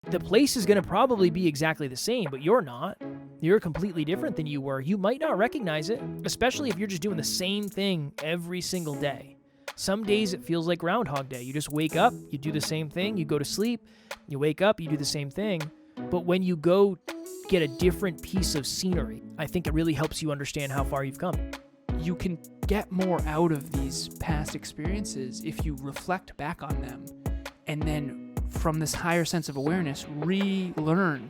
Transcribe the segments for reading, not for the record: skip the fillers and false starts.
The place is going to probably be exactly the same, but you're not. You're completely different than you were. You might not recognize it, especially if you're just doing the same thing every single day. Some days it feels like Groundhog Day. You just wake up, you do the same thing, you go to sleep, you wake up, you do the same thing. But when you go get a different piece of scenery, I think it really helps you understand how far you've come. You can get more out of these past experiences if you reflect back on them and then from this higher sense of awareness, relearn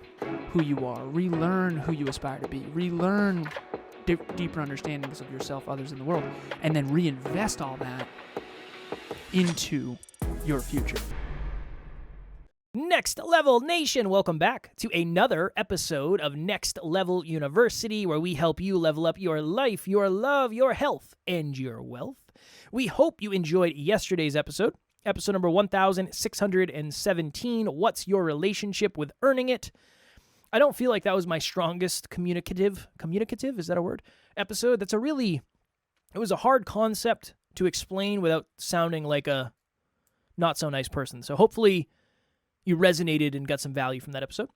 who you are, relearn who you aspire to be, relearn deeper understandings of yourself, others, in the world, and then reinvest all that into your future. Next Level Nation, welcome back to another episode of Next Level University, where we help you level up your life, your love, your health, and your wealth. We hope you enjoyed yesterday's episode number 1617, What's Your Relationship with Earning It? I don't feel like that was my strongest communicative, is that a word? Episode. It was a hard concept to explain without sounding like a not so nice person. So hopefully you resonated and got some value from that episode.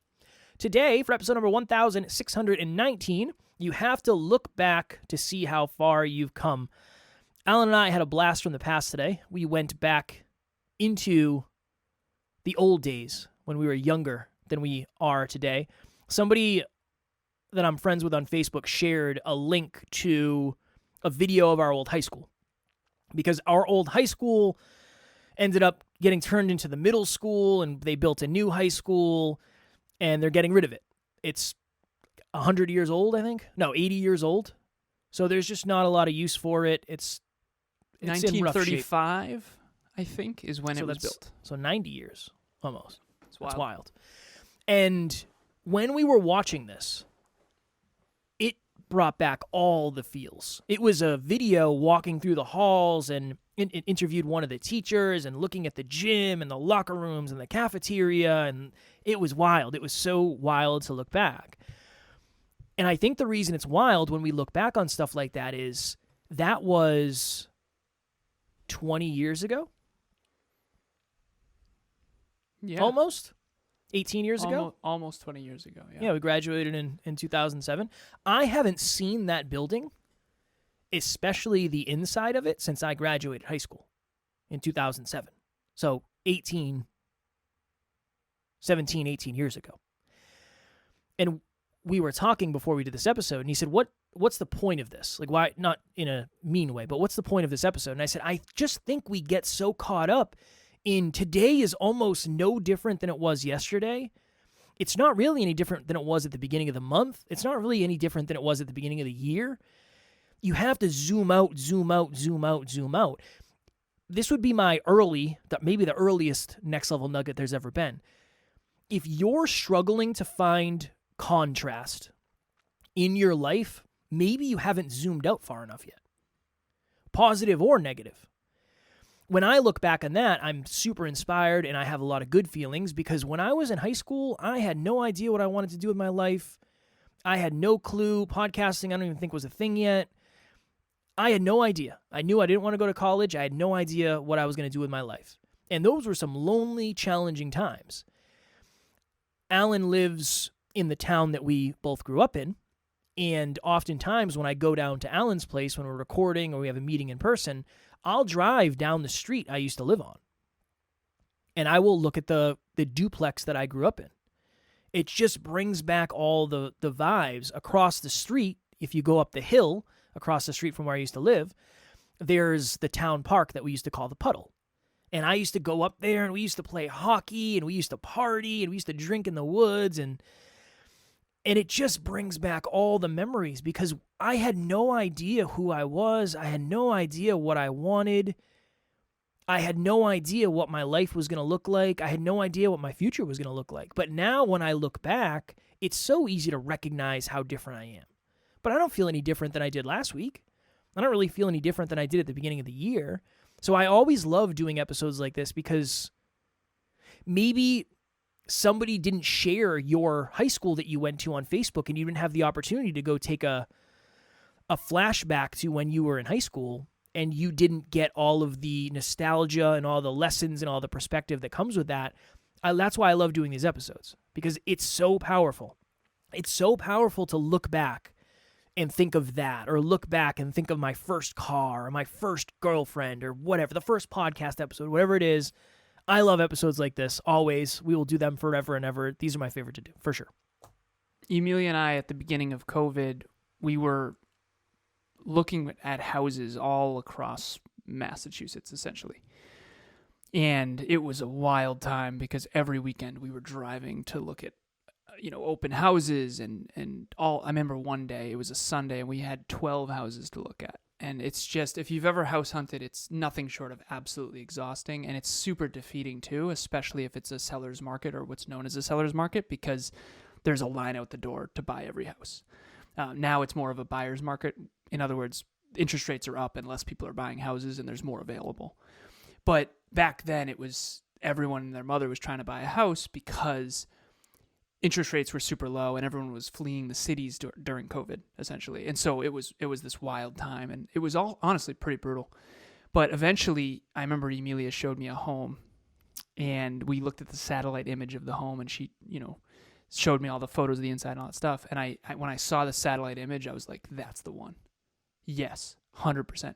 Today, for episode number 1619, you have to look back to see how far you've come. Alan and I had a blast from the past today. We went back into the old days when we were younger than we are today. Somebody that I'm friends with on Facebook shared a link to a video of our old high school, because our old high school ended up getting turned into the middle school, and they built a new high school, and they're getting rid of it. It's 100 years old, I think. No, 80 years old. So there's just not a lot of use for it. It's 1935, I think, is when it was built. So 90 years, almost. That's wild. And when we were watching this, it brought back all the feels. It was a video walking through the halls, and it interviewed one of the teachers and looking at the gym and the locker rooms and the cafeteria, and it was wild. It was so wild to look back. And I think the reason it's wild when we look back on stuff like that is that was 20 years ago? Yeah. Almost? 18 years ago? Almost 20 years ago, yeah. Yeah, we graduated in 2007. I haven't seen that building, especially the inside of it, since I graduated high school in 2007. So 18 years ago. And we were talking before we did this episode, and he said, what's the point of this? Like, why, not in a mean way, but what's the point of this episode? And I said, I just think we get so caught up in today is almost no different than it was yesterday. It's not really any different than it was at the beginning of the month. It's not really any different than it was at the beginning of the year. You have to zoom out. This would be maybe the earliest next level nugget there's ever been. If you're struggling to find contrast in your life, maybe you haven't zoomed out far enough yet, positive or negative. When I look back on that, I'm super inspired and I have a lot of good feelings, because when I was in high school, I had no idea what I wanted to do with my life. I had no clue. Podcasting, I don't even think was a thing yet. I had no idea. I knew I didn't want to go to college. I had no idea what I was going to do with my life. And those were some lonely, challenging times. Alan lives in the town that we both grew up in. And oftentimes when I go down to Alan's place when we're recording or we have a meeting in person, I'll drive down the street I used to live on. And I will look at the duplex that I grew up in. It just brings back all the vibes. Across the street, if you go up the hill, across the street from where I used to live, there's the town park that we used to call the Puddle. And I used to go up there, and we used to play hockey, and we used to party, and we used to drink in the woods, and it just brings back all the memories, because I had no idea who I was. I had no idea what I wanted. I had no idea what my life was going to look like. I had no idea what my future was going to look like. But now when I look back, it's so easy to recognize how different I am. But I don't feel any different than I did last week. I don't really feel any different than I did at the beginning of the year. So I always love doing episodes like this, because maybe somebody didn't share your high school that you went to on Facebook, and you didn't have the opportunity to go take a flashback to when you were in high school, and you didn't get all of the nostalgia and all the lessons and all the perspective that comes with that. That's why I love doing these episodes, because it's so powerful. It's so powerful to look back and think of that, or look back and think of my first car or my first girlfriend or whatever, the first podcast episode, whatever it is. I love episodes like this, always. We will do them forever and ever. These are my favorite to do, for sure. Emilia and I, at the beginning of COVID, we were looking at houses all across Massachusetts, essentially. And it was a wild time because every weekend we were driving to look at, open houses and all. I remember one day, it was a Sunday, and we had 12 houses to look at. And it's just, if you've ever house hunted, it's nothing short of absolutely exhausting. And it's super defeating too, especially if it's a seller's market or what's known as a seller's market, because there's a line out the door to buy every house. Now it's more of a buyer's market. In other words, interest rates are up and less people are buying houses and there's more available. But back then it was everyone and their mother was trying to buy a house because interest rates were super low and everyone was fleeing the cities during COVID, essentially. And so it was this wild time, and it was all honestly pretty brutal. But eventually, I remember Emilia showed me a home, and we looked at the satellite image of the home, and she, showed me all the photos of the inside and all that stuff. And I when I saw the satellite image, I was like, that's the one. Yes, 100%.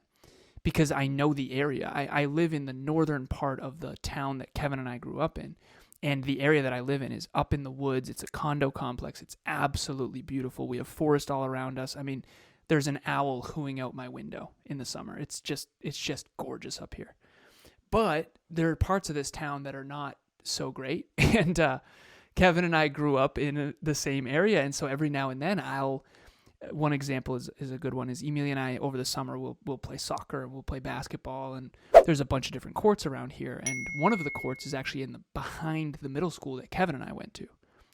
Because I know the area. I live in the northern part of the town that Kevin and I grew up in. And the area that I live in is up in the woods. It's a condo complex. It's absolutely beautiful. We have forest all around us. I mean, there's an owl hooting out my window in the summer. It's just gorgeous up here. But there are parts of this town that are not so great. And Kevin and I grew up in the same area. And so every now and then one example is a good one, is Emilia and I over the summer we'll play soccer, we'll play basketball, and there's a bunch of different courts around here, and one of the courts is actually behind the middle school that Kevin and I went to,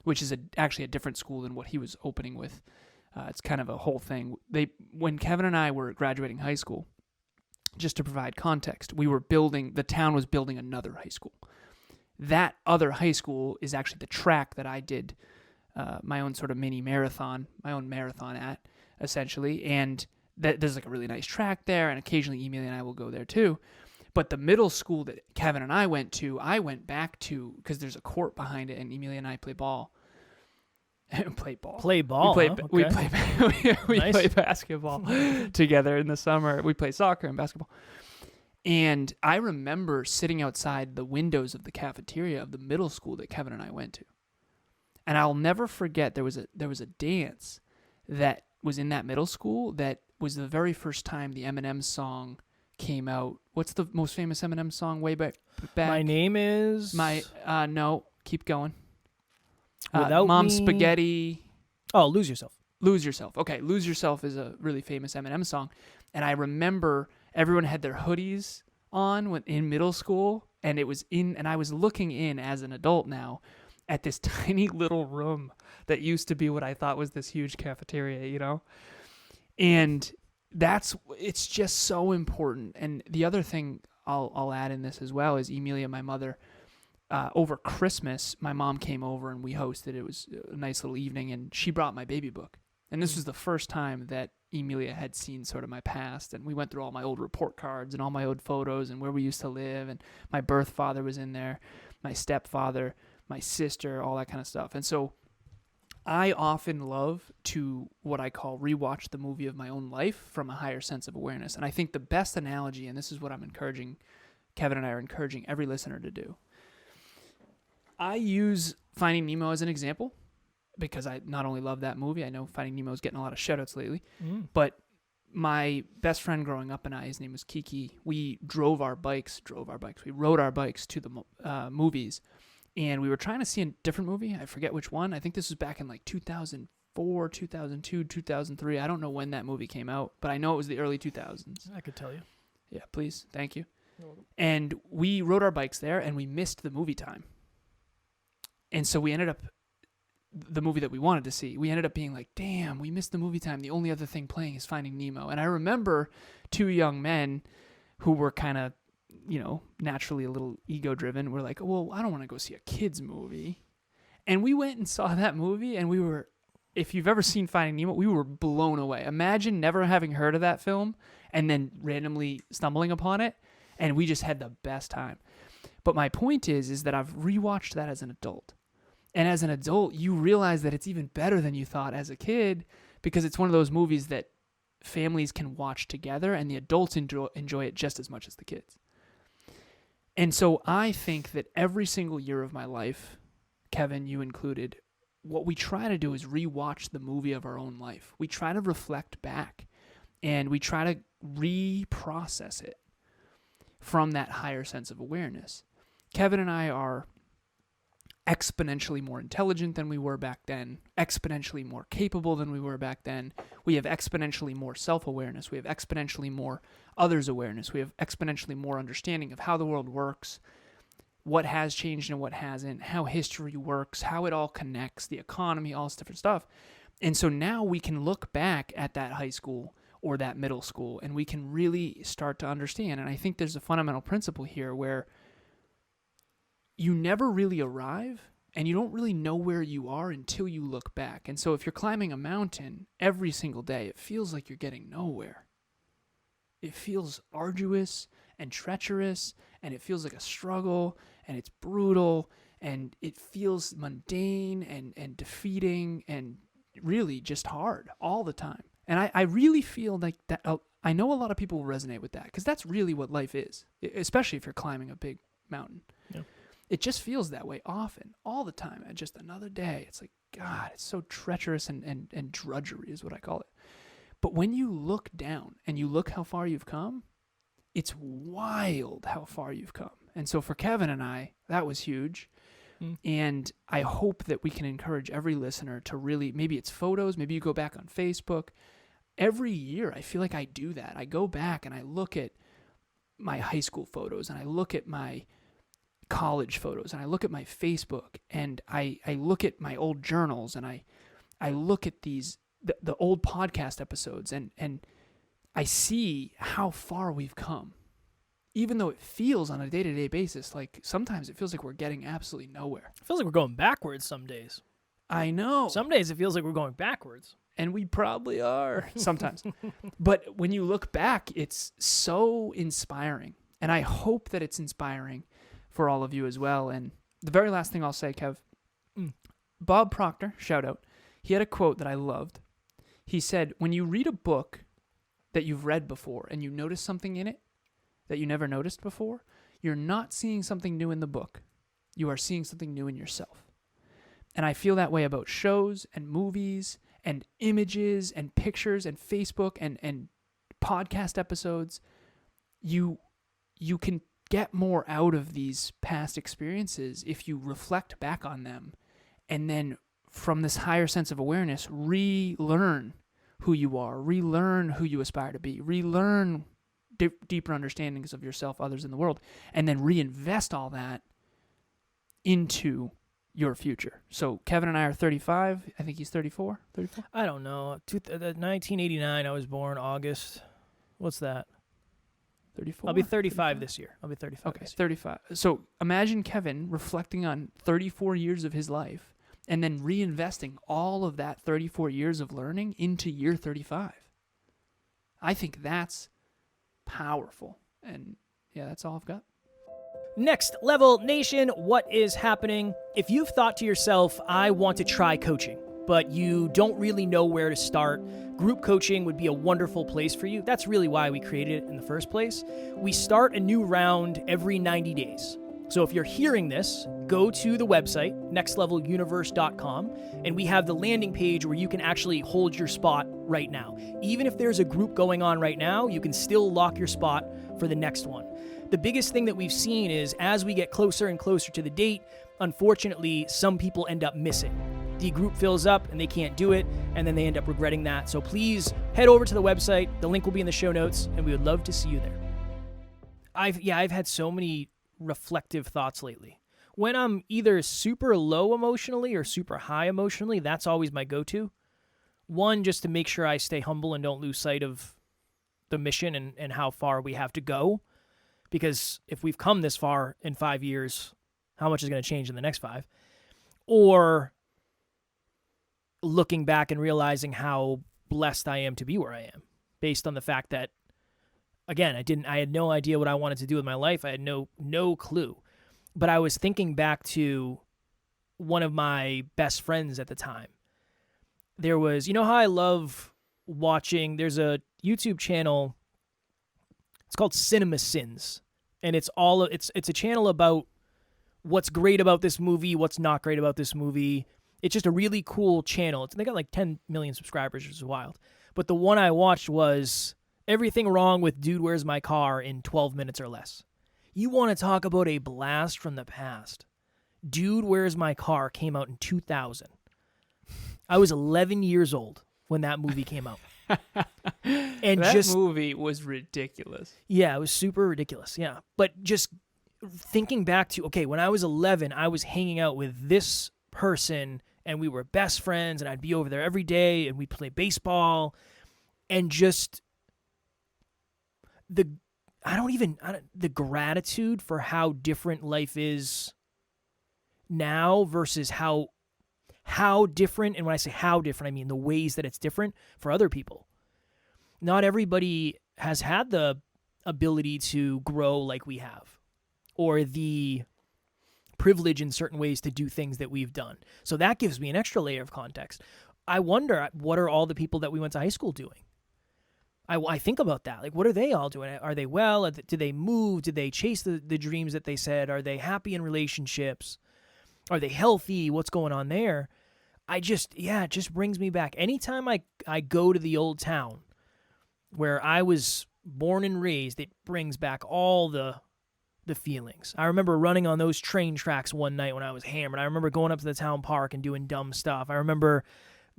which is actually a different school than what he was opening with. It's kind of a whole thing. When Kevin and I were graduating high school, just to provide context, the town was building another high school. That other high school is actually the track that I did my own sort of mini marathon, at, essentially. And there's like a really nice track there, and occasionally Emilia and I will go there too. But the middle school that Kevin and I went back to because there's a court behind it, and Emilia and I play ball. Play ball. We play basketball together in the summer. We play soccer and basketball. And I remember sitting outside the windows of the cafeteria of the middle school that Kevin and I went to. And I'll never forget, there was a dance that was in that middle school that was the very first time the Eminem song came out. What's the most famous Eminem song way back? My name is... No, keep going. Without Mom Me... Spaghetti... Oh, Lose Yourself. Lose Yourself. Okay, Lose Yourself is a really famous Eminem song. And I remember everyone had their hoodies on in middle school, and I was looking in as an adult now at this tiny little room that used to be what I thought was this huge cafeteria, And it's just so important. And the other thing I'll add in this as well is Emilia, my mother, over Christmas, my mom came over and we hosted. It was a nice little evening, and she brought my baby book. And this was the first time that Emilia had seen sort of my past. And we went through all my old report cards and all my old photos and where we used to live. And my birth father was in there, my stepfather, my sister, all that kind of stuff. And so I often love to, what I call, rewatch the movie of my own life from a higher sense of awareness. And I think the best analogy, and this is what Kevin and I are encouraging every listener to do. I use Finding Nemo as an example because I not only love that movie, I know Finding Nemo is getting a lot of shout-outs lately, but my best friend growing up and his name was Kiki. We rode our bikes to the movies. And we were trying to see a different movie. I forget which one. I think this was back in like 2004, 2002, 2003. I don't know when that movie came out, but I know it was the early 2000s. I could tell you. Yeah, please. Thank you. And we rode our bikes there, and we missed the movie time. And so we ended up, the movie that we wanted to see, we ended up being like, damn, we missed the movie time. The only other thing playing is Finding Nemo. And I remember two young men who were kind of, naturally a little ego-driven. We're like, well, I don't want to go see a kid's movie. And we went and saw that movie, and if you've ever seen Finding Nemo, we were blown away. Imagine never having heard of that film and then randomly stumbling upon it, and we just had the best time. But my point is that I've rewatched that as an adult. And as an adult, you realize that it's even better than you thought as a kid, because it's one of those movies that families can watch together and the adults enjoy it just as much as the kids. And so I think that every single year of my life, Kevin, you included, what we try to do is rewatch the movie of our own life. We try to reflect back and we try to reprocess it from that higher sense of awareness. Kevin and I are exponentially more intelligent than we were back then, exponentially more capable than we were back then. We have exponentially more self-awareness. We have exponentially more others' awareness. We have exponentially more understanding of how the world works, what has changed and what hasn't, how history works, how it all connects, the economy, all this different stuff. And so now we can look back at that high school or that middle school and we can really start to understand. And I think there's a fundamental principle here where you never really arrive and you don't really know where you are until you look back. And so if you're climbing a mountain every single day, it feels like you're getting nowhere. It feels arduous and treacherous, and it feels like a struggle, and it's brutal, and it feels mundane and defeating and really just hard all the time. And I really feel like that. I know a lot of people will resonate with that because that's really what life is, especially if you're climbing a big mountain. Yeah. It just feels that way often, all the time. And just another day. It's like, God, it's so treacherous and drudgery is what I call it. But when you look down and you look how far you've come, it's wild how far you've come. And so for Kevin and I, that was huge. And I hope that we can encourage every listener to really, maybe it's photos, maybe you go back on Facebook. Every year, I feel like I do that. I go back and I look at my high school photos and I look at my college photos and I look at my Facebook and I look at my old journals and I look at the old podcast episodes and I see how far we've come. Even though it feels on a day-to-day basis, like sometimes it feels like we're getting absolutely nowhere. It feels like we're going backwards some days. I know. Some days it feels like we're going backwards. And we probably are sometimes. But when you look back, it's so inspiring. And I hope that it's inspiring for all of you as well. And the very last thing I'll say, Kev, Bob Proctor, shout out, he had a quote that I loved. He said, when you read a book that you've read before and you notice something in it that you never noticed before, you're not seeing something new in the book. You are seeing something new in yourself. And I feel that way about shows and movies and images and pictures and Facebook and podcast episodes. You can get more out of these past experiences if you reflect back on them and then from this higher sense of awareness, relearn who you are, relearn who you aspire to be, relearn deeper understandings of yourself, others in the world, and then reinvest all that into your future. So Kevin and I are 35. I think he's 34. 34? I don't know. 1989, I was born August. What's that? 34? I'll be 35 this year. I'll be 35 Okay, this year. 35. So imagine Kevin reflecting on 34 years of his life and then reinvesting all of that 34 years of learning into year 35. I think that's powerful. And yeah, that's all I've got. Next Level Nation, what is happening? If you've thought to yourself, I want to try coaching, but you don't really know where to start, group coaching would be a wonderful place for you. That's really why we created it in the first place. We start a new round every 90 days. So if you're hearing this, go to the website, nextleveluniverse.com, and we have the landing page where you can actually hold your spot right now. Even if there's a group going on right now, you can still lock your spot for the next one. The biggest thing that we've seen is as we get closer and closer to the date, unfortunately, some people end up missing. The group fills up and they can't do it, and then they end up regretting that. So please head over to the website. The link will be in the show notes, and we would love to see you there. I've had so many reflective thoughts lately. When I'm either super low emotionally or super high emotionally, that's always my go-to. One, just to make sure I stay humble and don't lose sight of the mission and how far we have to go. Because if we've come this far in 5 years, how much is going to change in the next 5? Or looking back and realizing how blessed I am to be where I am, based on the fact that, again, I had no idea what I wanted to do with my life. I had no clue. But I was thinking back to one of my best friends at the time. There was, you know how I love watching, there's a YouTube channel, it's called Cinema Sins. And it's a channel about what's great about this movie, what's not great about this movie. It's just a really cool channel. They got like 10 million subscribers, which is wild. But the one I watched was everything wrong with Dude, Where's My Car in 12 minutes or less. You want to talk about a blast from the past. Dude, Where's My Car came out in 2000. I was 11 years old when that movie came out. And that movie was ridiculous. Yeah, it was super ridiculous. Yeah. But just thinking back to, okay, when I was 11, I was hanging out with this person and we were best friends and I'd be over there every day and we'd play baseball and just the gratitude for how different life is now versus how different, and when I say how different, I mean the ways that it's different for other people. Not everybody has had the ability to grow like we have, or the privilege in certain ways to do things that we've done. So that gives me an extra layer of context. I wonder, what are all the people that we went to high school doing? I think about that. Like, what are they all doing? Are they well? Did they move? Did they chase the dreams that they said? Are they happy in relationships? Are they healthy? What's going on there? It just brings me back. Anytime I go to the old town where I was born and raised, it brings back all the feelings. I remember running on those train tracks one night when I was hammered. I remember going up to the town park and doing dumb stuff. I remember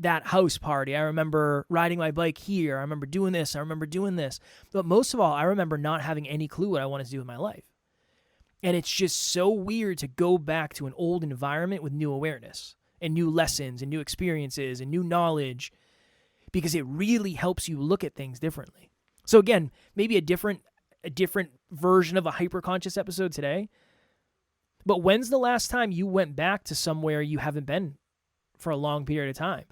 that house party. I remember riding my bike here. I remember doing this. I remember doing this. But most of all, I remember not having any clue what I wanted to do with my life. And it's just so weird to go back to an old environment with new awareness and new lessons and new experiences and new knowledge, because it really helps you look at things differently. So again, maybe a different version of a hyperconscious episode today. But when's the last time you went back to somewhere you haven't been for a long period of time?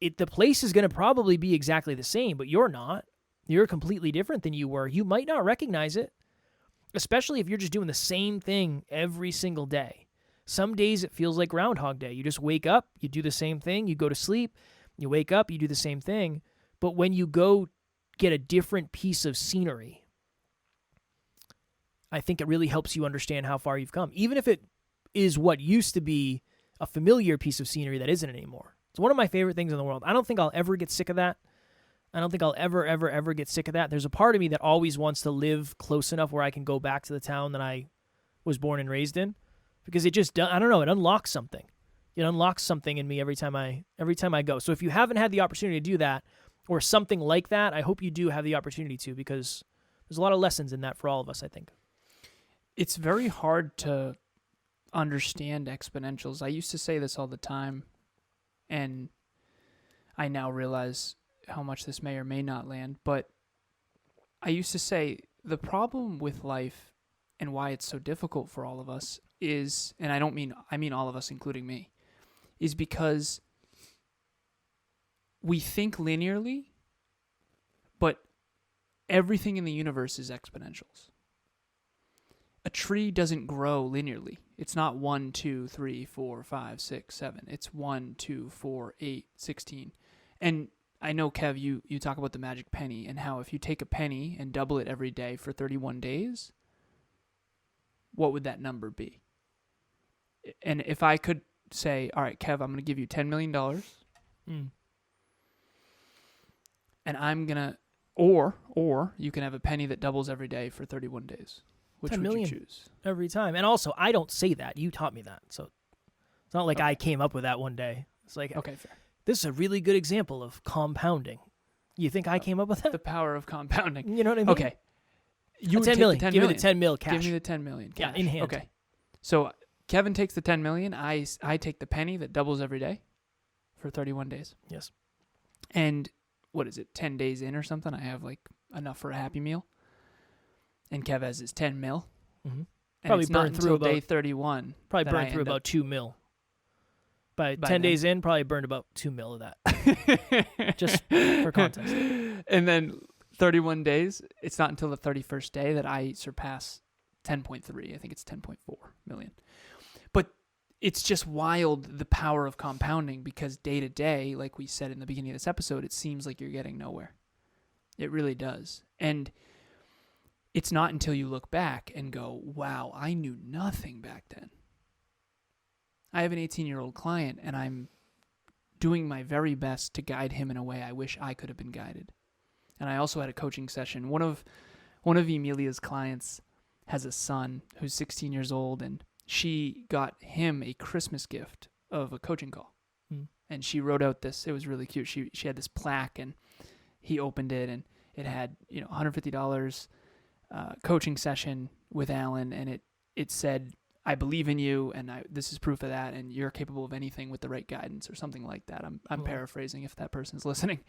The place is going to probably be exactly the same, but you're not. You're completely different than you were. You might not recognize it, especially if you're just doing the same thing every single day. Some days it feels like Groundhog Day. You just wake up, you do the same thing, you go to sleep, you wake up, you do the same thing. But when you go get a different piece of scenery, I think it really helps you understand how far you've come, even if it is what used to be a familiar piece of scenery that isn't anymore. It's one of my favorite things in the world. I don't think I'll ever get sick of that. I don't think I'll ever get sick of that. There's a part of me that always wants to live close enough where I can go back to the town that I was born and raised in, because it just, I don't know, it unlocks something. It unlocks something in me every time I go. So if you haven't had the opportunity to do that or something like that, I hope you do have the opportunity to, because there's a lot of lessons in that for all of us, I think. It's very hard to understand exponentials. I used to say this all the time, and I now realize how much this may or may not land, but I used to say the problem with life and why it's so difficult for all of us is, and I mean all of us, including me, is because we think linearly, but everything in the universe is exponentials. A tree doesn't grow linearly. It's not 1, 2, 3, 4, 5, 6, 7. It's 1, 2, 4, 8, 16. And I know, Kev, you talk about the magic penny and how if you take a penny and double it every day for 31 days, what would that number be? And if I could say, all right, Kev, I'm going to give you $10 million. And I'm going to, or you can have a penny that doubles every day for 31 days. Which would you choose? Every time. And also, I don't say that. You taught me that. So it's not like I came up with that one day. It's like, okay, fair. This is a really good example of compounding. You think I came up with that? The power of compounding. You know what I mean? Okay. You 10 million. Give me the 10 mil cash. Give me the 10 million cash. Yeah, in hand. Okay. So Kevin takes the 10 million. I take the penny that doubles every day for 31 days. Yes. And what is it, 10 days in or something? I have like enough for a Happy Meal. And Kev has his 10 mil. Mm-hmm. And probably it's not burned through until day 31. Probably burned through about 2 mil. By 10 days in, probably burned about 2 mil of that. Just for context. And then 31 days, it's not until the 31st day that I surpass 10.3. I think it's 10.4 million. But it's just wild, the power of compounding, because day to day, like we said in the beginning of this episode, it seems like you're getting nowhere. It really does. And it's not until you look back and go, wow, I knew nothing back then. I have an 18-year-old client, and I'm doing my very best to guide him in a way I wish I could have been guided. And I also had a coaching session. One of Emilia's clients has a son who's 16 years old, and she got him a Christmas gift of a coaching call. And she wrote out this, it was really cute. She had this plaque, and he opened it, and it had, $150 coaching session with Alan, and it said, I believe in you, and this is proof of that, and you're capable of anything with the right guidance, or something like that. I'm paraphrasing if that person's listening.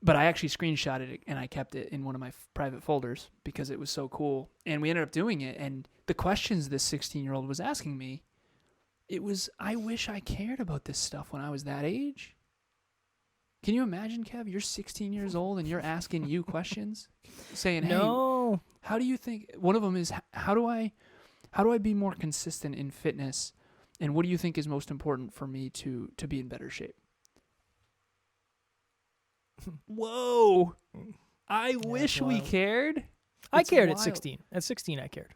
But I actually screenshotted it, and I kept it in one of my private folders because it was so cool. And we ended up doing it, and the questions this 16-year-old was asking me, it was, I wish I cared about this stuff when I was that age. Can you imagine, Kev? You're 16 years old, and you're asking you questions, saying, hey, No. how do you think, one of them is, how do I be more consistent in fitness, and what do you think is most important for me to be in better shape? Whoa. I wish we cared. I cared wild. at 16. At 16, I cared.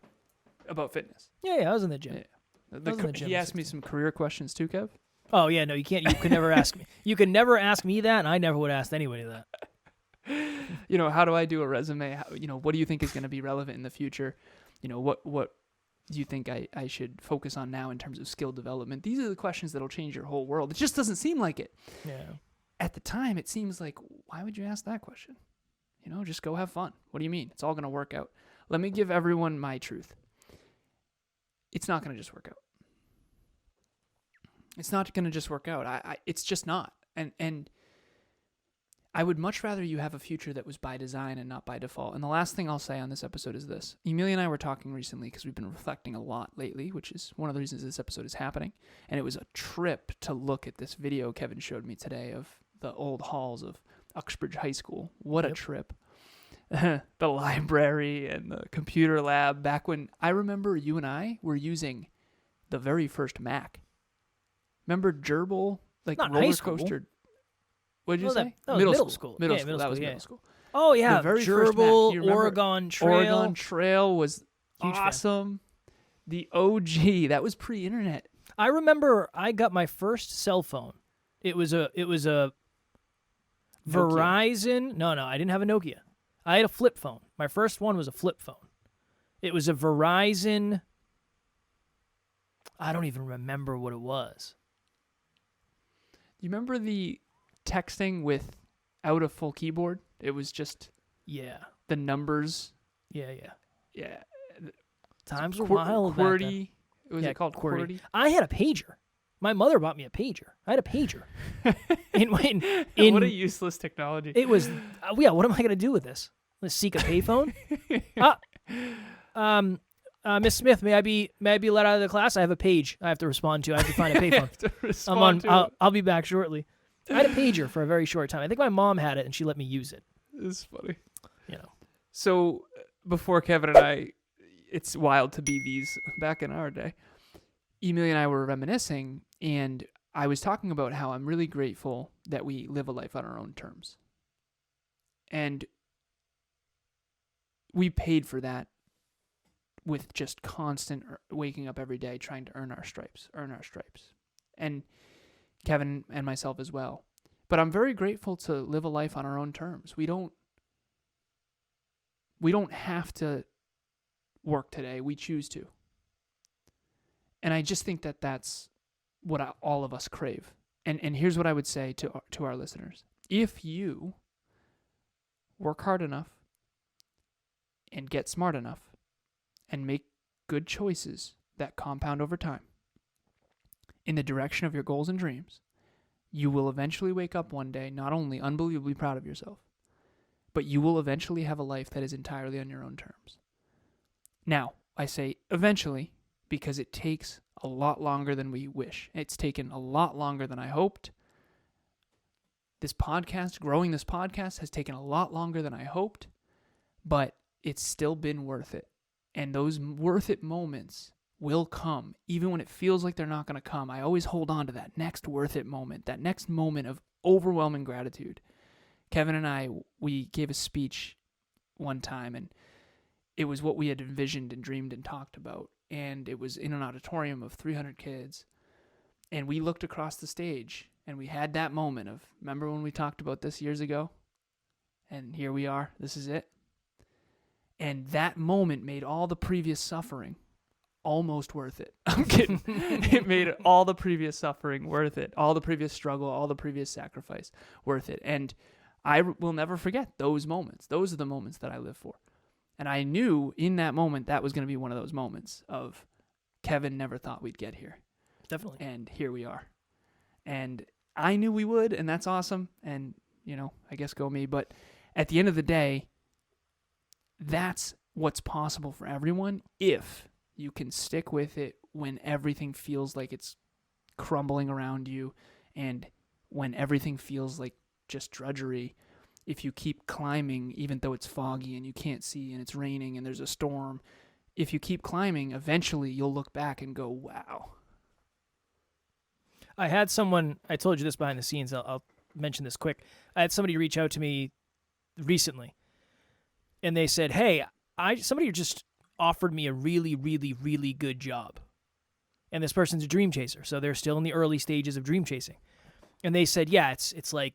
About fitness. Yeah, I was in the gym. Yeah. He asked me some career questions too, Kev. Oh, yeah, no, you can't. You could never ask me. You could never ask me that, and I never would ask anybody that. How do I do a resume? What do you think is going to be relevant in the future? What do you think I should focus on now in terms of skill development? These are the questions that'll change your whole world. It just doesn't seem like it. Yeah. At the time, it seems like, why would you ask that question? Just go have fun. What do you mean? It's all going to work out. Let me give everyone my truth. It's not going to just work out. It's not going to just work out. It's just not. And I would much rather you have a future that was by design and not by default. And the last thing I'll say on this episode is this. Emilia and I were talking recently because we've been reflecting a lot lately, which is one of the reasons this episode is happening. And it was a trip to look at this video Kevin showed me today of the old halls of Uxbridge High School. What a trip. The library and the computer lab back when I remember you and I were using the very first Mac. Remember Gerbil? Like Not roller high school. coaster. What did you say? That was middle school. Middle Yeah, school. That was middle school. Oh, yeah. The very first Mac. Gerbil, You remember Oregon Trail. Oregon Trail was Huge fan. awesome. The OG. That was pre-internet. I remember I got my first cell phone. It was a Verizon. No, I didn't have a Nokia. I had a flip phone. My first one was a flip phone. It was a Verizon. I don't even remember what it was. You remember the texting without a full keyboard? It was just the numbers. Yeah. Times Qu- were wild back then. QWERTY. Was it called QWERTY? I had a pager. My mother bought me a pager. I had a pager. What a useless technology. It was, what am I going to do with this? Let's seek a payphone? Miss Smith, may I be let out of the class? I have a page I have to respond to. I have to find a payphone. I'll be back shortly. I had a pager for a very short time. I think my mom had it, and she let me use it. It's funny. So before Kevin and I, it's wild to be these back in our day. Emilia and I were reminiscing, and I was talking about how I'm really grateful that we live a life on our own terms. And we paid for that with just constant waking up every day trying to earn our stripes. And Kevin and myself as well. But I'm very grateful to live a life on our own terms. We don't have to work today. We choose to. And I just think that that's what all of us crave. And here's what I would say to our listeners. If you work hard enough and get smart enough and make good choices that compound over time in the direction of your goals and dreams, you will eventually wake up one day not only unbelievably proud of yourself, but you will eventually have a life that is entirely on your own terms. Now, I say eventually because it takes a lot longer than we wish. It's taken a lot longer than I hoped. Growing this podcast has taken a lot longer than I hoped, but it's still been worth it. And those worth it moments will come, even when it feels like they're not going to come. I always hold on to that next worth it moment, that next moment of overwhelming gratitude. Kevin and I, we gave a speech one time, and it was what we had envisioned and dreamed and talked about. And it was in an auditorium of 300 kids. And we looked across the stage, and we had that moment of, remember when we talked about this years ago? And here we are. This is it. And that moment made all the previous suffering almost worth it. I'm kidding. It made all the previous suffering worth it. All the previous struggle, all the previous sacrifice worth it. And I will never forget those moments. Those are the moments that I live for. And I knew in that moment that was going to be one of those moments of Kevin never thought we'd get here. Definitely. And here we are. And I knew we would, and that's awesome. And, I guess go me. But at the end of the day, that's what's possible for everyone if you can stick with it when everything feels like it's crumbling around you and when everything feels like just drudgery. If you keep climbing, even though it's foggy and you can't see and it's raining and there's a storm, if you keep climbing, eventually you'll look back and go, wow. I had someone, I told you this behind the scenes, I'll mention this quick. I had somebody reach out to me recently, and they said, hey, somebody just offered me a really, really, really good job. And this person's a dream chaser, so they're still in the early stages of dream chasing. And they said, yeah, it's like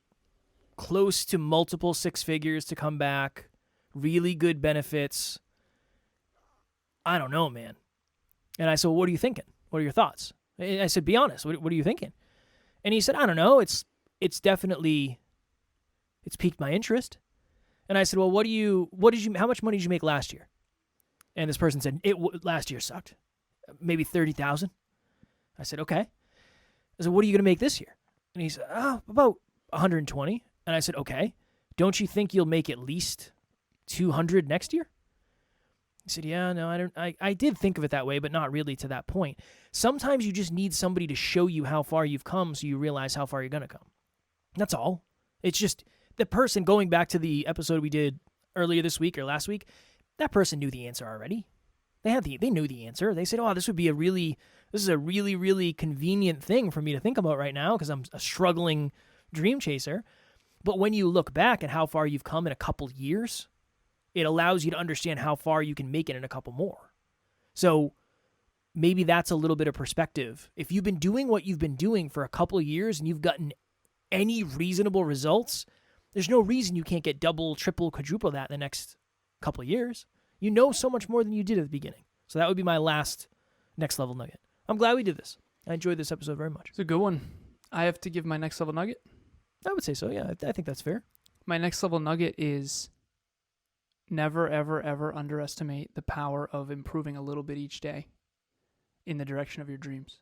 close to multiple six figures to come back, really good benefits. I don't know, man. And I said, well, what are you thinking? What are your thoughts? I said, be honest. What are you thinking? And he said, I don't know. It's definitely, it's piqued my interest. And I said, well, how much money did you make last year? And this person said, last year sucked. Maybe 30,000. I said, okay. I said, what are you going to make this year? And he said, about 120. And I said, okay. Don't you think you'll make at least 200 next year? He said, yeah, no, I did think of it that way, but not really to that point. Sometimes you just need somebody to show you how far you've come so you realize how far you're going to come. That's all. It's just the person, going back to the episode we did earlier this week or last week, that person knew the answer already. They knew the answer. They said, oh, this is a really, really convenient thing for me to think about right now because I'm a struggling dream chaser. But when you look back at how far you've come in a couple years, it allows you to understand how far you can make it in a couple more. So maybe that's a little bit of perspective. If you've been doing what you've been doing for a couple of years and you've gotten any reasonable results, there's no reason you can't get double, triple, quadruple that in the next couple of years. You know so much more than you did at the beginning. So that would be my last next level nugget. I'm glad we did this. I enjoyed this episode very much. It's a good one. I have to give my next level nugget. I would say so, yeah. I think that's fair. My next level nugget is never, ever, ever underestimate the power of improving a little bit each day in the direction of your dreams.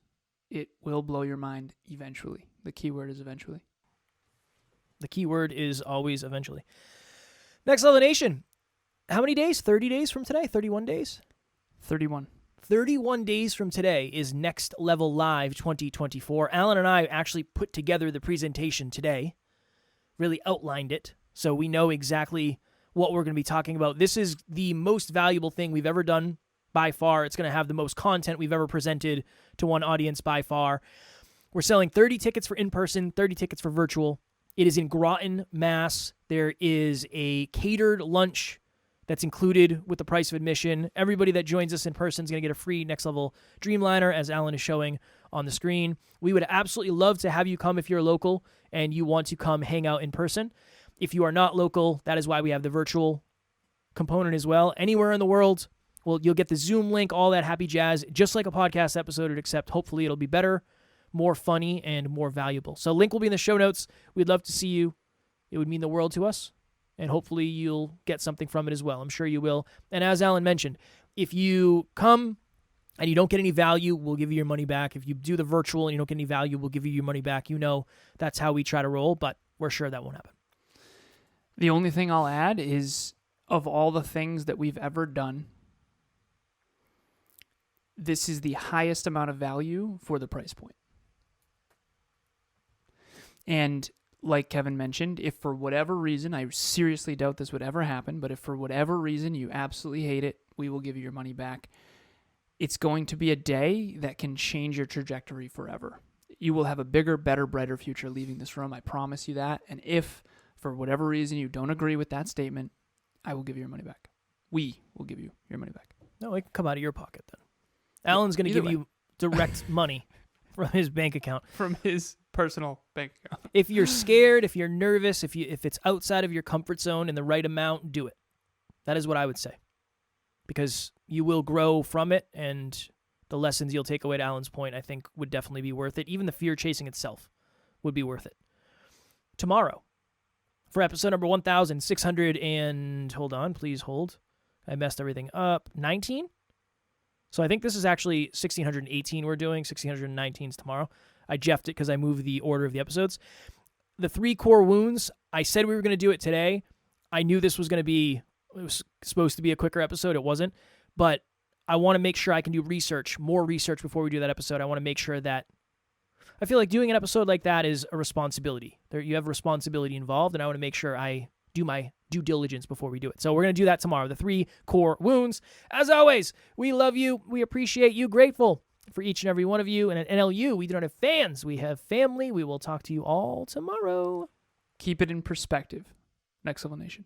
It will blow your mind eventually. The key word is eventually. The key word is always eventually. Next Level Nation. How many days? 30 days from today? 31 days? 31. 31 days from today is Next Level Live 2024. Alan and I actually put together the presentation today, really outlined it, so we know exactly what we're going to be talking about. This is the most valuable thing we've ever done by far. It's going to have the most content we've ever presented to one audience by far. We're selling 30 tickets for in-person, 30 tickets for virtual. It is in Groton, Mass. There is a catered lunch that's included with the price of admission. Everybody that joins us in person is going to get a free Next Level Dreamliner, as Alan is showing on the screen. We would absolutely love to have you come if you're local and you want to come hang out in person. If you are not local, that is why we have the virtual component as well. Anywhere in the world, well, you'll get the Zoom link, all that happy jazz, just like a podcast episode, except hopefully it'll be better, more funny, and more valuable. So link will be in the show notes. We'd love to see you. It would mean the world to us, and hopefully you'll get something from it as well. I'm sure you will. And as Alan mentioned, if you come and you don't get any value, we'll give you your money back. If you do the virtual and you don't get any value, we'll give you your money back. You know that's how we try to roll, but we're sure that won't happen. The only thing I'll add is, of all the things that we've ever done, this is the highest amount of value for the price point. And like Kevin mentioned, if for whatever reason, I seriously doubt this would ever happen, but if for whatever reason you absolutely hate it, we will give you your money back. It's going to be a day that can change your trajectory forever. You will have a bigger, better, brighter future leaving this room. I promise you that. And if for whatever reason you don't agree with that statement, I will give you your money back. We will give you your money back. No, it can come out of your pocket then. Alan's going to give you direct money from his bank account. From his personal bank account. If you're scared, if you're nervous, if it's outside of your comfort zone in the right amount, do it. That is what I would say. Because you will grow from it, and the lessons you'll take away, to Alan's point, I think would definitely be worth it. Even the fear chasing itself would be worth it. Tomorrow, for episode number 1,600 and, hold on, please hold. I messed everything up. 19? So I think this is actually 1,618 we're doing. 1,619 is tomorrow. I jeffed it because I moved the order of the episodes. The 3 core wounds, I said we were going to do it today. I knew this was going to be, it was supposed to be a quicker episode. It wasn't. But I want to make sure I can do more research before we do that episode. I want to make sure that, I feel like doing an episode like that is a responsibility. You have responsibility involved, and I want to make sure I do my due diligence before we do it. So we're going to do that tomorrow, the 3 core wounds. As always, we love you. We appreciate you. Grateful for each and every one of you. And at NLU, we don't have fans. We have family. We will talk to you all tomorrow. Keep it in perspective. Next Level Nation.